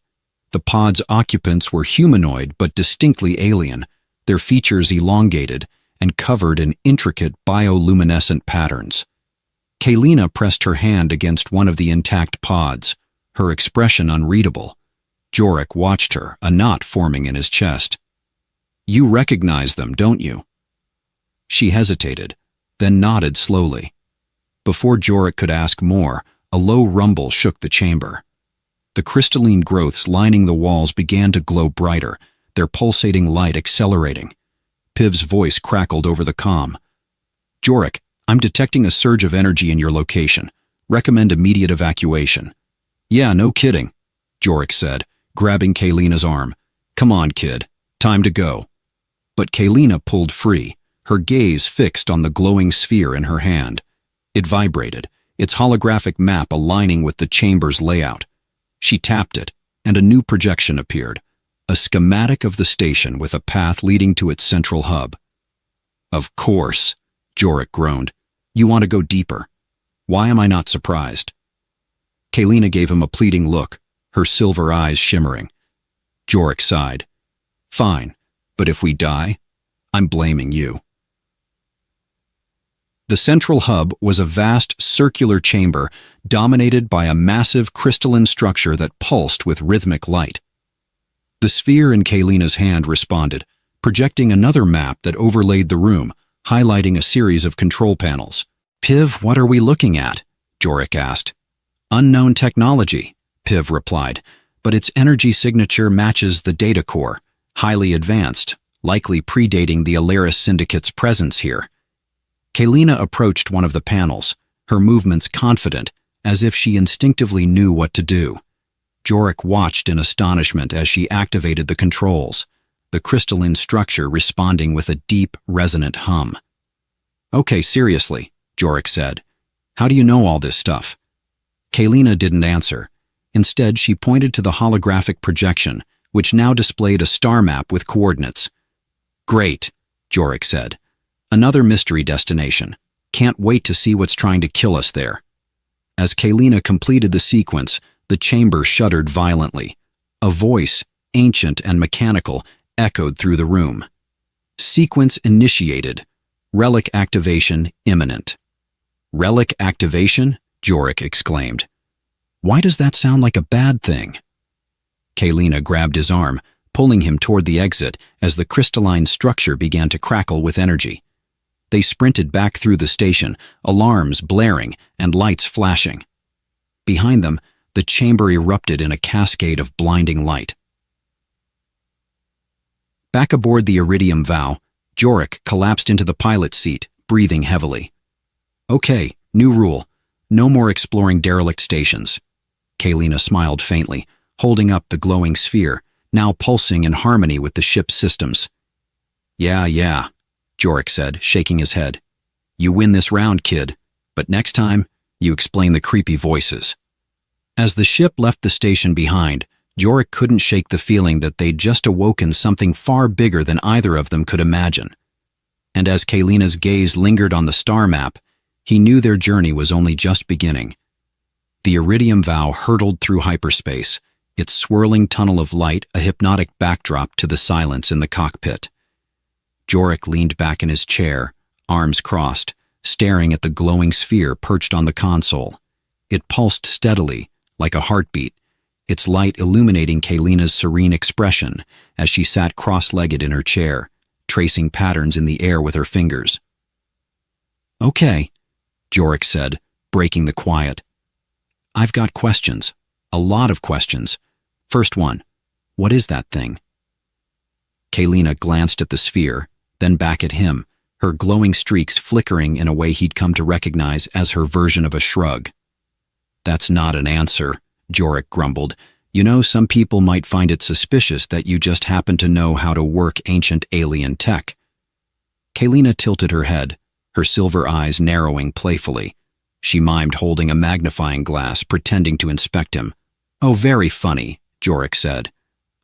The pod's occupants were humanoid but distinctly alien, their features elongated and covered in intricate bioluminescent patterns. Kaylina pressed her hand against one of the intact pods, her expression unreadable. Jorik watched her, a knot forming in his chest. You recognize them, don't you? She hesitated, then nodded slowly. Before Jorik could ask more, a low rumble shook the chamber. The crystalline growths lining the walls began to glow brighter, their pulsating light accelerating. Piv's voice crackled over the comm. Jorik, I'm detecting a surge of energy in your location. Recommend immediate evacuation. Yeah, no kidding, Jorik said, grabbing Kaylina's arm. Come on, kid. Time to go. But Kaylina pulled free, her gaze fixed on the glowing sphere in her hand. It vibrated, its holographic map aligning with the chamber's layout. She tapped it, and a new projection appeared, a schematic of the station with a path leading to its central hub. Of course, Jorik groaned. You want to go deeper. Why am I not surprised? Kaylina gave him a pleading look, her silver eyes shimmering. Jorik sighed. Fine, but if we die, I'm blaming you. The central hub was a vast circular chamber dominated by a massive crystalline structure that pulsed with rhythmic light. The sphere in Kaylina's hand responded, projecting another map that overlaid the room, highlighting a series of control panels. Piv, what are we looking at? Jorik asked. Unknown technology, Piv replied, but its energy signature matches the data core, highly advanced, likely predating the Alaris Syndicate's presence here. Kaylina approached one of the panels, her movements confident, as if she instinctively knew what to do. Jorik watched in astonishment as she activated the controls, the crystalline structure responding with a deep, resonant hum. Okay, seriously, Jorik said. How do you know all this stuff? Kaylina didn't answer. Instead, she pointed to the holographic projection, which now displayed a star map with coordinates. Great, Jorik said. Another mystery destination. Can't wait to see what's trying to kill us there. As Kaylina completed the sequence, the chamber shuddered violently. A voice, ancient and mechanical, echoed through the room. Sequence initiated. Relic activation imminent. Relic activation? Jorik exclaimed. Why does that sound like a bad thing? Kaylina grabbed his arm, pulling him toward the exit as the crystalline structure began to crackle with energy. They sprinted back through the station, alarms blaring and lights flashing. Behind them, the chamber erupted in a cascade of blinding light. Back aboard the Iridium Vow, Jorik collapsed into the pilot's seat, breathing heavily. Okay, new rule. No more exploring derelict stations. Kaylina smiled faintly, holding up the glowing sphere, now pulsing in harmony with the ship's systems. Yeah, Jorik said, shaking his head. You win this round, kid, but next time, you explain the creepy voices. As the ship left the station behind, Jorik couldn't shake the feeling that they'd just awoken something far bigger than either of them could imagine. And as Kaylina's gaze lingered on the star map, he knew their journey was only just beginning. The Iridium Vow hurtled through hyperspace, its swirling tunnel of light a hypnotic backdrop to the silence in the cockpit. Jorik leaned back in his chair, arms crossed, staring at the glowing sphere perched on the console. It pulsed steadily, like a heartbeat, its light illuminating Kaylina's serene expression as she sat cross-legged in her chair, tracing patterns in the air with her fingers. Okay, Jorik said, breaking the quiet. I've got questions, a lot of questions. First one, what is that thing? Kaylina glanced at the sphere, then back at him, her glowing streaks flickering in a way he'd come to recognize as her version of a shrug. "That's not an answer," Jorik grumbled. "You know, some people might find it suspicious that you just happen to know how to work ancient alien tech." Kalina tilted her head, her silver eyes narrowing playfully. She mimed holding a magnifying glass, pretending to inspect him. "Oh, very funny," Jorik said.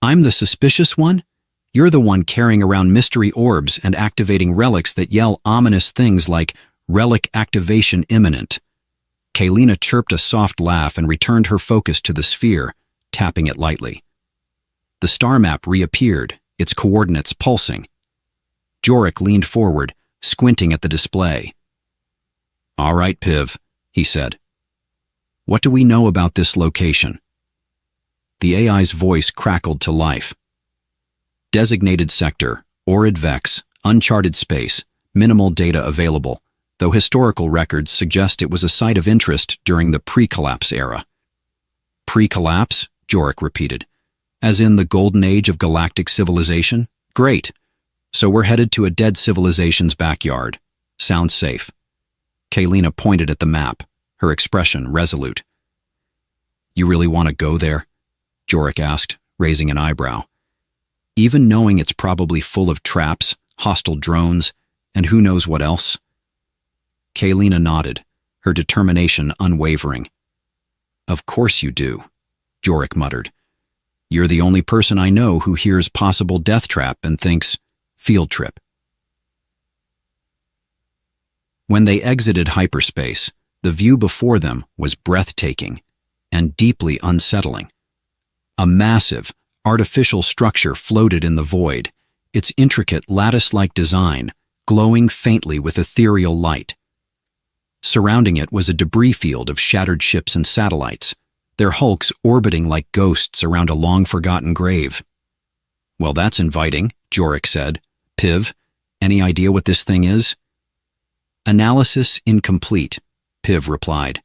"I'm the suspicious one? You're the one carrying around mystery orbs and activating relics that yell ominous things like, 'Relic activation imminent.'" Kalina chirped a soft laugh and returned her focus to the sphere, tapping it lightly. The star map reappeared, its coordinates pulsing. Jorik leaned forward, squinting at the display. "All right, Piv," he said. "What do we know about this location?" The AI's voice crackled to life. "Designated sector, Orid Vex, uncharted space, minimal data available, though historical records suggest it was a site of interest during the pre-collapse era." "Pre-collapse?" Jorik repeated. "As in the golden age of galactic civilization? Great. So we're headed to a dead civilization's backyard. Sounds safe." Kalina pointed at the map, her expression resolute. "You really want to go there?" Jorik asked, raising an eyebrow. "Even knowing it's probably full of traps, hostile drones, and who knows what else?" Kalina nodded, her determination unwavering. "Of course you do," Jorik muttered. "You're the only person I know who hears possible death trap and thinks, field trip." When they exited hyperspace, the view before them was breathtaking and deeply unsettling. A massive, artificial structure floated in the void, its intricate lattice-like design glowing faintly with ethereal light. Surrounding it was a debris field of shattered ships and satellites, their hulks orbiting like ghosts around a long-forgotten grave. "Well, that's inviting," Jorik said. "Piv, any idea what this thing is?" "Analysis incomplete," Piv replied.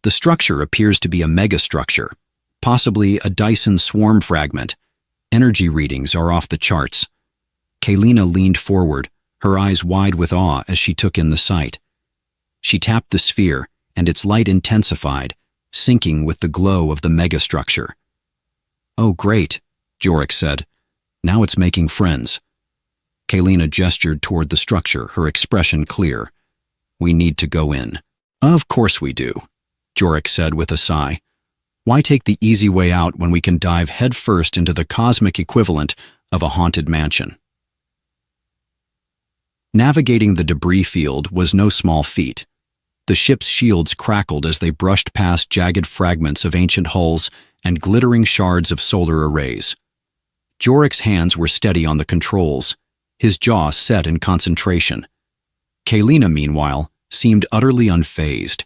"The structure appears to be a megastructure, possibly a Dyson swarm fragment. Energy readings are off the charts." Kalina leaned forward, her eyes wide with awe as she took in the sight. She tapped the sphere, and its light intensified, syncing with the glow of the megastructure. "Oh, great," Jorik said. "Now it's making friends." Kalina gestured toward the structure, her expression clear. "We need to go in." "Of course we do," Jorik said with a sigh. "Why take the easy way out when we can dive headfirst into the cosmic equivalent of a haunted mansion?" Navigating the debris field was no small feat. The ship's shields crackled as they brushed past jagged fragments of ancient hulls and glittering shards of solar arrays. Jorik's hands were steady on the controls, his jaw set in concentration. Kalina, meanwhile, seemed utterly unfazed.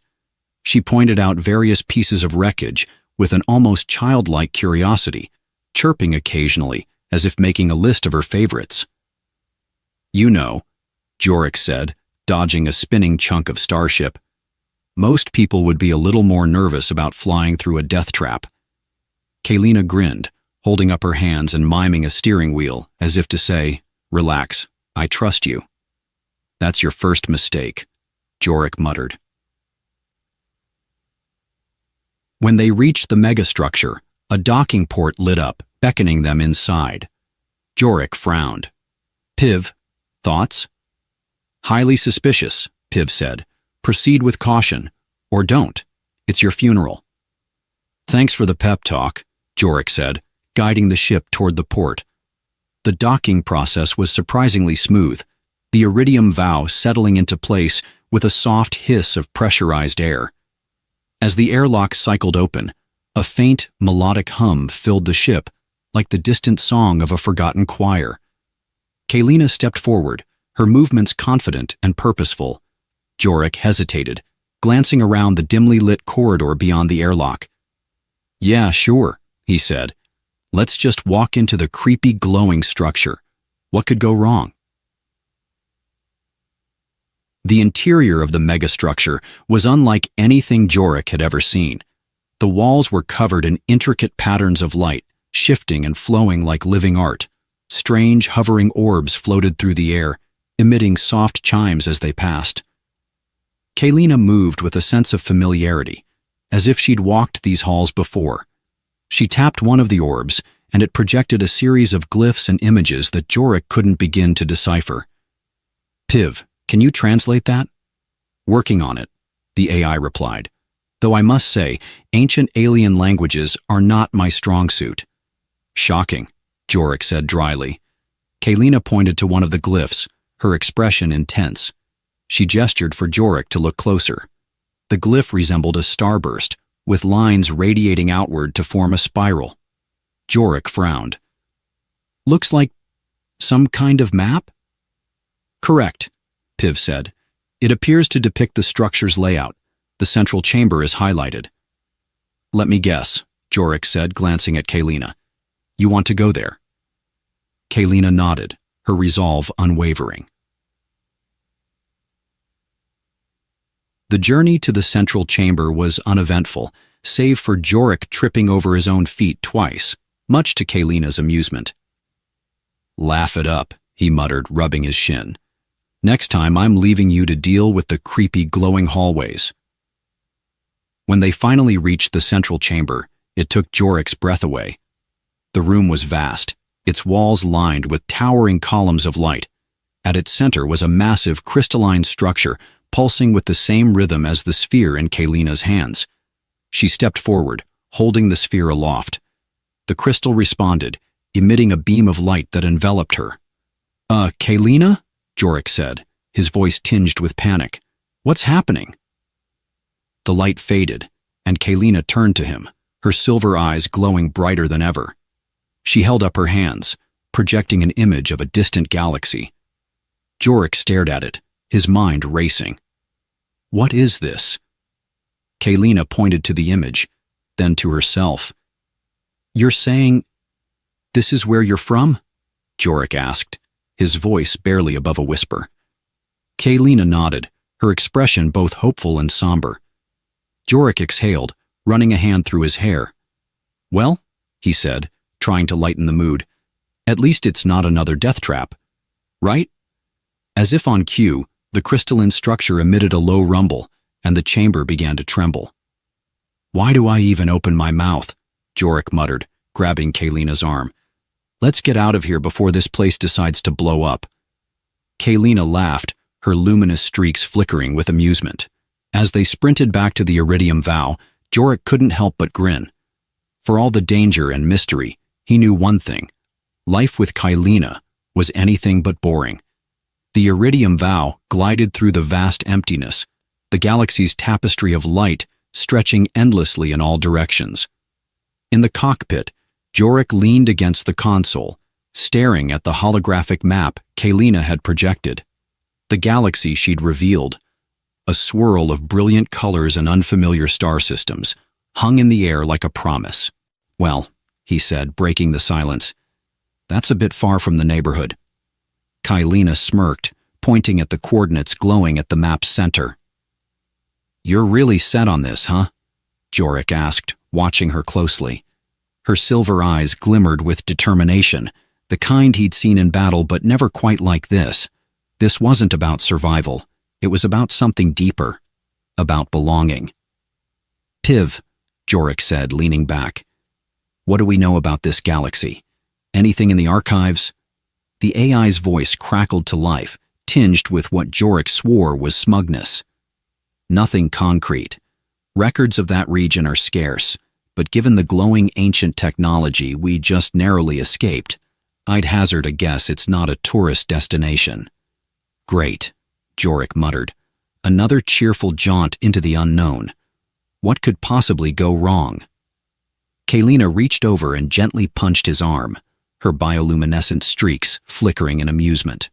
She pointed out various pieces of wreckage with an almost childlike curiosity, chirping occasionally as if making a list of her favorites. "You know," Jorik said, dodging a spinning chunk of starship, "most people would be a little more nervous about flying through a death trap." Kalina grinned, holding up her hands and miming a steering wheel as if to say, "Relax, I trust you." "That's your first mistake," Jorik muttered. When they reached the megastructure, a docking port lit up, beckoning them inside. Jorik frowned. "Piv, thoughts?" "Highly suspicious," Piv said. "Proceed with caution, or don't. It's your funeral." "Thanks for the pep talk," Jorik said, guiding the ship toward the port. The docking process was surprisingly smooth, the iridium vow settling into place with a soft hiss of pressurized air. As the airlock cycled open, a faint, melodic hum filled the ship, like the distant song of a forgotten choir. Kalina stepped forward, her movements confident and purposeful. Jorik hesitated, glancing around the dimly lit corridor beyond the airlock. "Yeah, sure," he said. "Let's just walk into the creepy glowing structure. What could go wrong?" The interior of the megastructure was unlike anything Jorik had ever seen. The walls were covered in intricate patterns of light, shifting and flowing like living art. Strange, hovering orbs floated through the air, emitting soft chimes as they passed. Kaylina moved with a sense of familiarity, as if she'd walked these halls before. She tapped one of the orbs, and it projected a series of glyphs and images that Jorik couldn't begin to decipher. "Piv, can you translate that?" "Working on it," the AI replied. "Though I must say, ancient alien languages are not my strong suit." "Shocking," Jorik said dryly. Kaylina pointed to one of the glyphs, her expression intense. She gestured for Jorik to look closer. The glyph resembled a starburst, with lines radiating outward to form a spiral. Jorik frowned. "Looks like some kind of map?" "Correct," Piv said. "It appears to depict the structure's layout. The central chamber is highlighted." "Let me guess," Jorik said, glancing at Kaylina. "You want to go there?" Kaylina nodded, her resolve unwavering. The journey to the central chamber was uneventful, save for Jorik tripping over his own feet twice, much to Kaylina's amusement. "Laugh it up," he muttered, rubbing his shin. "Next time I'm leaving you to deal with the creepy glowing hallways." When they finally reached the central chamber, it took Jorik's breath away. The room was vast, its walls lined with towering columns of light. At its center was a massive crystalline structure pulsing with the same rhythm as the sphere in Kaylina's hands. She stepped forward, holding the sphere aloft. The crystal responded, emitting a beam of light that enveloped her. Kaylina?" Jorik said, his voice tinged with panic. "What's happening?" The light faded, and Kaylina turned to him, her silver eyes glowing brighter than ever. She held up her hands, projecting an image of a distant galaxy. Jorik stared at it, his mind racing. "What is this?" Kaylina pointed to the image, then to herself. "You're saying this is where you're from?" Jorik asked, his voice barely above a whisper. Kaylina nodded, her expression both hopeful and somber. Jorik exhaled, running a hand through his hair. "Well," he said, trying to lighten the mood, "at least it's not another death trap. Right?" As if on cue, the crystalline structure emitted a low rumble, and the chamber began to tremble. "Why do I even open my mouth?" Jorik muttered, grabbing Kaylina's arm. "Let's get out of here before this place decides to blow up." Kaylina laughed, her luminous streaks flickering with amusement. As they sprinted back to the iridium vow, Jorik couldn't help but grin. For all the danger and mystery, he knew one thing. Life with Kaylina was anything but boring. The iridium vow glided through the vast emptiness, the galaxy's tapestry of light stretching endlessly in all directions. In the cockpit, Jorik leaned against the console, staring at the holographic map Kaylina had projected. The galaxy she'd revealed, a swirl of brilliant colors and unfamiliar star systems, hung in the air like a promise. "Well," he said, breaking the silence, "that's a bit far from the neighborhood." Kaylina smirked, pointing at the coordinates glowing at the map's center. "You're really set on this, huh?" Jorik asked, watching her closely. Her silver eyes glimmered with determination, the kind he'd seen in battle but never quite like this. This wasn't about survival. It was about something deeper, about belonging. "Piv," Jorik said, leaning back. "What do we know about this galaxy? Anything in the archives?" The AI's voice crackled to life, tinged with what Jorik swore was smugness. "Nothing concrete. Records of that region are scarce, but given the glowing ancient technology we just narrowly escaped, I'd hazard a guess it's not a tourist destination." "Great," Jorik muttered. "Another cheerful jaunt into the unknown. What could possibly go wrong?" Kaylina reached over and gently punched his arm, her bioluminescent streaks flickering in amusement.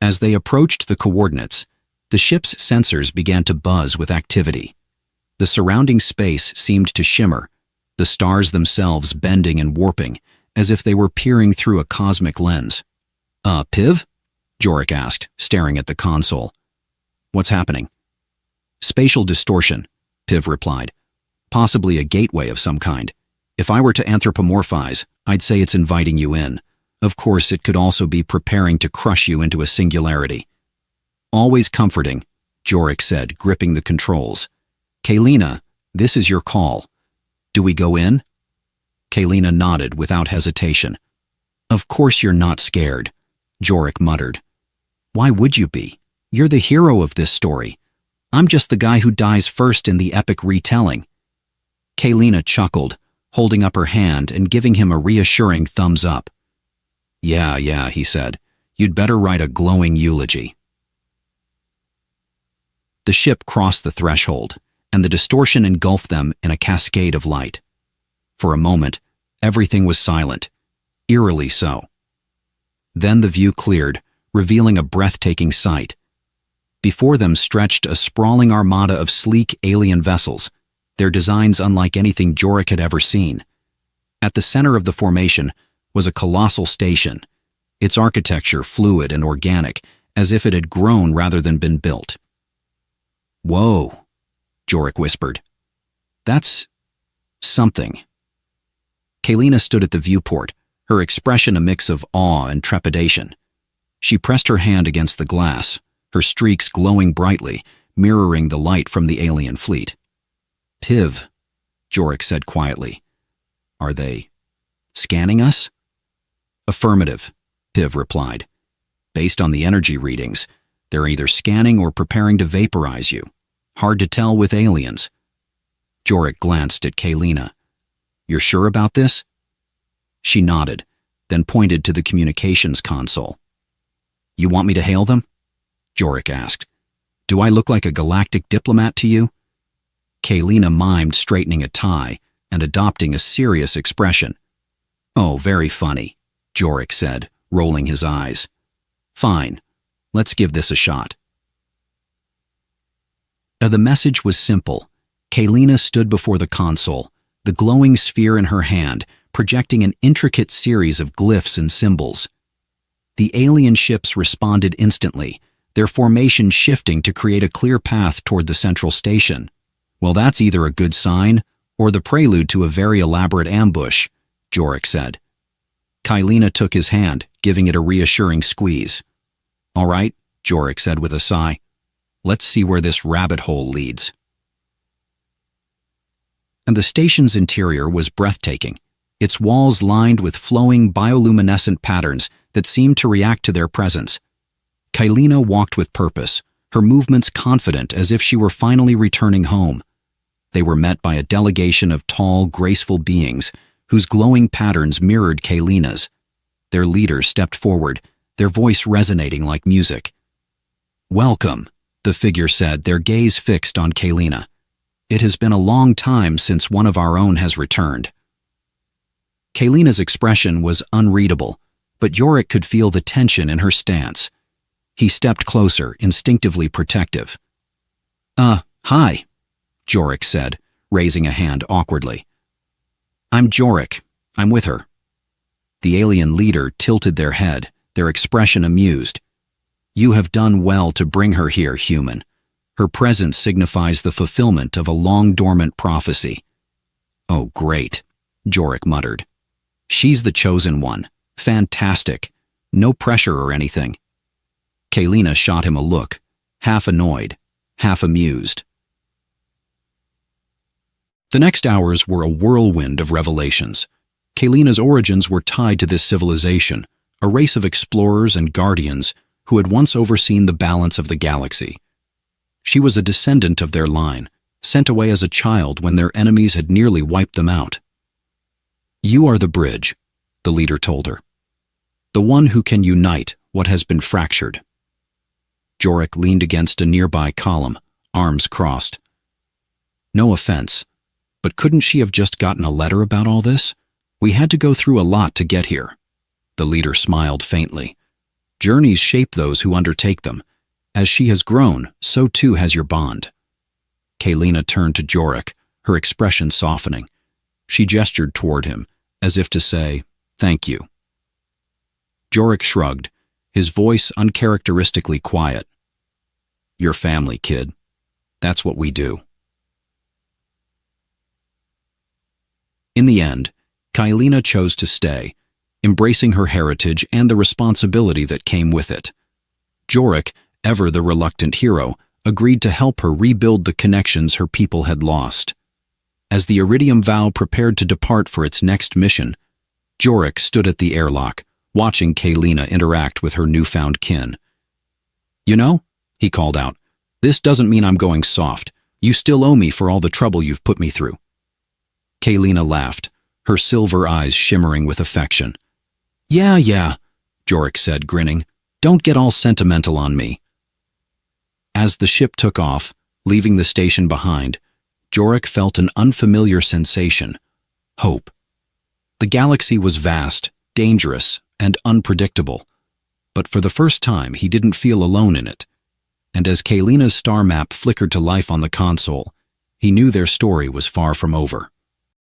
As they approached the coordinates, the ship's sensors began to buzz with activity. The surrounding space seemed to shimmer, the stars themselves bending and warping, as if they were peering through a cosmic lens. Piv?" Jorik asked, staring at the console. "What's happening?" "Spatial distortion," Piv replied. "Possibly a gateway of some kind. If I were to anthropomorphize, I'd say it's inviting you in. Of course, it could also be preparing to crush you into a singularity. Always comforting, Jorik said, gripping the controls. Kaylina, this is your call. Do we go in? Kaylina nodded without hesitation. Of course you're not scared, Jorik muttered. Why would you be? You're the hero of this story. I'm just the guy who dies first in the epic retelling. Kaylina chuckled, holding up her hand and giving him a reassuring thumbs up. Yeah, he said. You'd better write a glowing eulogy. The ship crossed the threshold, and the distortion engulfed them in a cascade of light. For a moment, everything was silent, eerily so. Then the view cleared, revealing a breathtaking sight. Before them stretched a sprawling armada of sleek alien vessels, their designs unlike anything Jorik had ever seen. At the center of the formation was a colossal station, its architecture fluid and organic, as if it had grown rather than been built. Whoa, Jorik whispered. That's something. Kaylina stood at the viewport, her expression a mix of awe and trepidation. She pressed her hand against the glass, her streaks glowing brightly, mirroring the light from the alien fleet. Piv, Jorik said quietly. Are they scanning us? Affirmative, Piv replied. Based on the energy readings, they're either scanning or preparing to vaporize you. Hard to tell with aliens. Jorik glanced at Kaylina. You're sure about this? She nodded, then pointed to the communications console. You want me to hail them? Jorik asked. Do I look like a galactic diplomat to you? Kaylina mimed straightening a tie and adopting a serious expression. Oh, very funny, Jorik said, rolling his eyes. Fine, let's give this a shot. The message was simple. Kaylina stood before the console, the glowing sphere in her hand, projecting an intricate series of glyphs and symbols. The alien ships responded instantly, their formation shifting to create a clear path toward the central station. Well, that's either a good sign or the prelude to a very elaborate ambush, Jorik said. Kaylina took his hand, giving it a reassuring squeeze. All right, Jorik said with a sigh. Let's see where this rabbit hole leads. And the station's interior was breathtaking, its walls lined with flowing bioluminescent patterns that seemed to react to their presence. Kaylina walked with purpose, her movements confident as if she were finally returning home. They were met by a delegation of tall, graceful beings whose glowing patterns mirrored Kaylina's. Their leader stepped forward, their voice resonating like music. Welcome, the figure said, their gaze fixed on Kaylina. It has been a long time since one of our own has returned. Kaylina's expression was unreadable, but Jorik could feel the tension in her stance. He stepped closer, instinctively protective. Hi, Jorik said, raising a hand awkwardly. I'm Jorik. I'm with her. The alien leader tilted their head, their expression amused. You have done well to bring her here, human. Her presence signifies the fulfillment of a long-dormant prophecy. Oh, great, Jorik muttered. She's the chosen one. Fantastic. No pressure or anything. Kaylina shot him a look, half annoyed, half amused. The next hours were a whirlwind of revelations. Kaylina's origins were tied to this civilization, a race of explorers and guardians who had once overseen the balance of the galaxy. She was a descendant of their line, sent away as a child when their enemies had nearly wiped them out. You are the bridge, the leader told her. The one who can unite what has been fractured. Jorik leaned against a nearby column, arms crossed. No offense, but couldn't she have just gotten a letter about all this? We had to go through a lot to get here. The leader smiled faintly. Journeys shape those who undertake them. As she has grown, so too has your bond. Kaylina turned to Jorik, her expression softening. She gestured toward him, as if to say, thank you. Jorik shrugged, his voice uncharacteristically quiet. Your family, kid. That's what we do. In the end, Kaylina chose to stay, embracing her heritage and the responsibility that came with it. Jorik, ever the reluctant hero, agreed to help her rebuild the connections her people had lost. As the Iridium Vow prepared to depart for its next mission, Jorik stood at the airlock, watching Kaylina interact with her newfound kin. "You know," he called out, "this doesn't mean I'm going soft. You still owe me for all the trouble you've put me through." Kaylina laughed, her silver eyes shimmering with affection. Yeah, Jorik said, grinning. "Don't get all sentimental on me." As the ship took off, leaving the station behind, Jorik felt an unfamiliar sensation: hope. The galaxy was vast, dangerous, and unpredictable, but for the first time he didn't feel alone in it. And as Kaylina's star map flickered to life on the console, he knew their story was far from over.